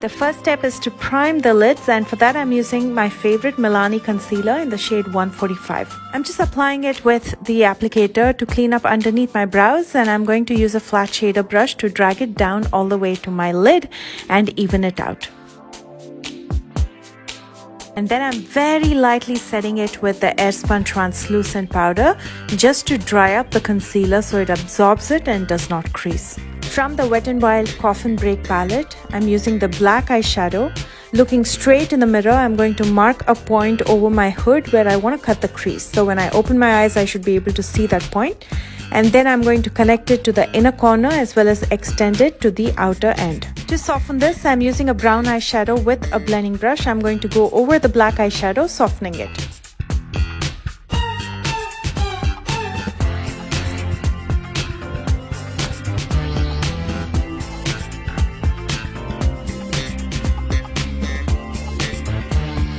The first step is to prime the lids, and for that I'm using my favorite Milani concealer in the shade 145. I'm just applying it with the applicator to clean up underneath my brows, and I'm going to use a flat shader brush to drag it down all the way to my lid and even it out. And then I'm very lightly setting it with the Airspun translucent powder just to dry up the concealer so it absorbs it and does not crease. From the Wet n Wild Coffin Break palette, I'm using the black eyeshadow. Looking straight in the mirror, I'm going to mark a point over my hood where I want to cut the crease. So when I open my eyes, I should be able to see that point. And then I'm going to connect it to the inner corner as well as extend it to the outer end. To soften this, I'm using a brown eyeshadow with a blending brush. I'm going to go over the black eyeshadow, softening it.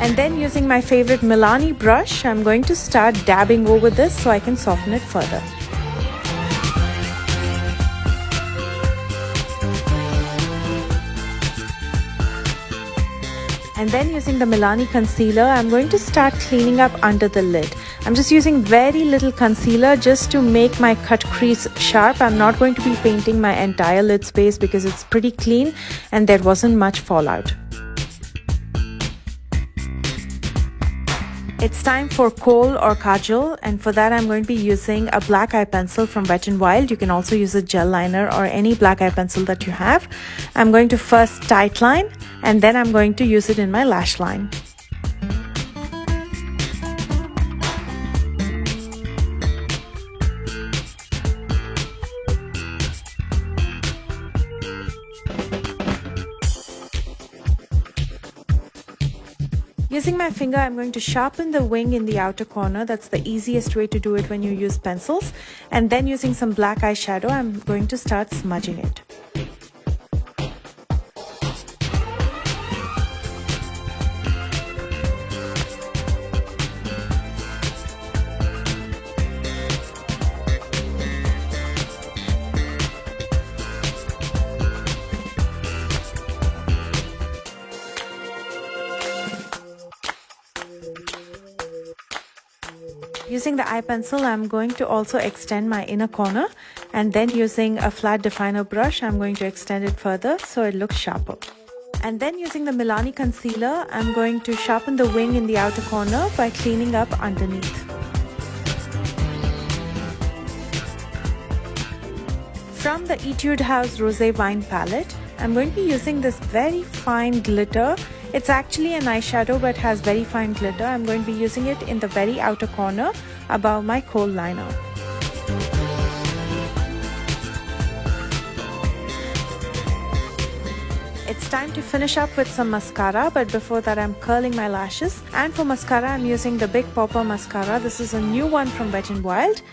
And then using my favorite Milani brush, I'm going to start dabbing over this so I can soften it further. And then using the Milani concealer, I'm going to start cleaning up under the lid. I'm just using very little concealer just to make my cut crease sharp. I'm not going to be painting my entire lid space because it's pretty clean and there wasn't much fallout. It's time for kohl or kajal, and for that I'm going to be using a black eye pencil from Wet n Wild. You can also use a gel liner or any black eye pencil that you have. I'm going to first tight line and then I'm going to use it in my lash line. Using my finger, I'm going to sharpen the wing in the outer corner. That's the easiest way to do it when you use pencils. And then using some black eyeshadow, I'm going to start smudging it. Using the eye pencil, I'm going to also extend my inner corner, and then using a flat definer brush, I'm going to extend it further so it looks sharper. And then using the Milani concealer, I'm going to sharpen the wing in the outer corner by cleaning up underneath. From the Etude House Rosé Wine palette, I'm going to be using this very fine glitter. It's actually an eyeshadow but has very fine glitter. I'm going to be using it in the very outer corner above my kohl liner. It's time to finish up with some mascara, but before that I'm curling my lashes. And for mascara, I'm using the Big Popper mascara. This is a new one from Wet n Wild.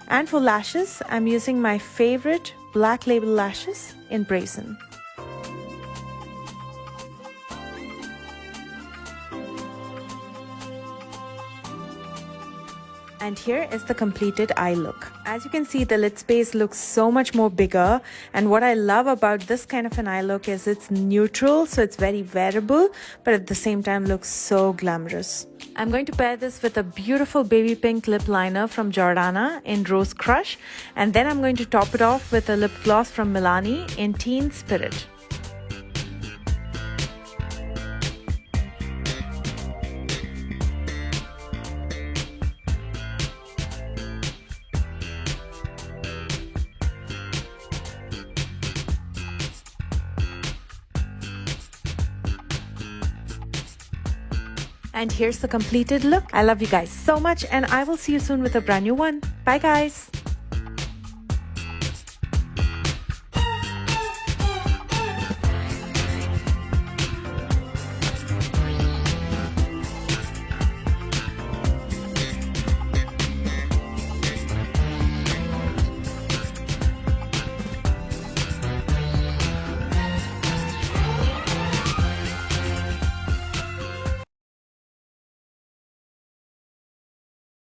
And for lashes, I'm using my favorite Black Label lashes in Brazen. And here is the completed eye look. As you can see, the lid space looks so much more bigger, and what I love about this kind of an eye look is it's neutral, so it's very wearable, but at the same time looks so glamorous. I'm going to pair this with a beautiful baby pink lip liner from Jordana in Rose Crush, and then I'm going to top it off with a lip gloss from Milani in Teen Spirit. And here's the completed look. I love you guys so much, and I will see you soon with a brand new one. Bye guys.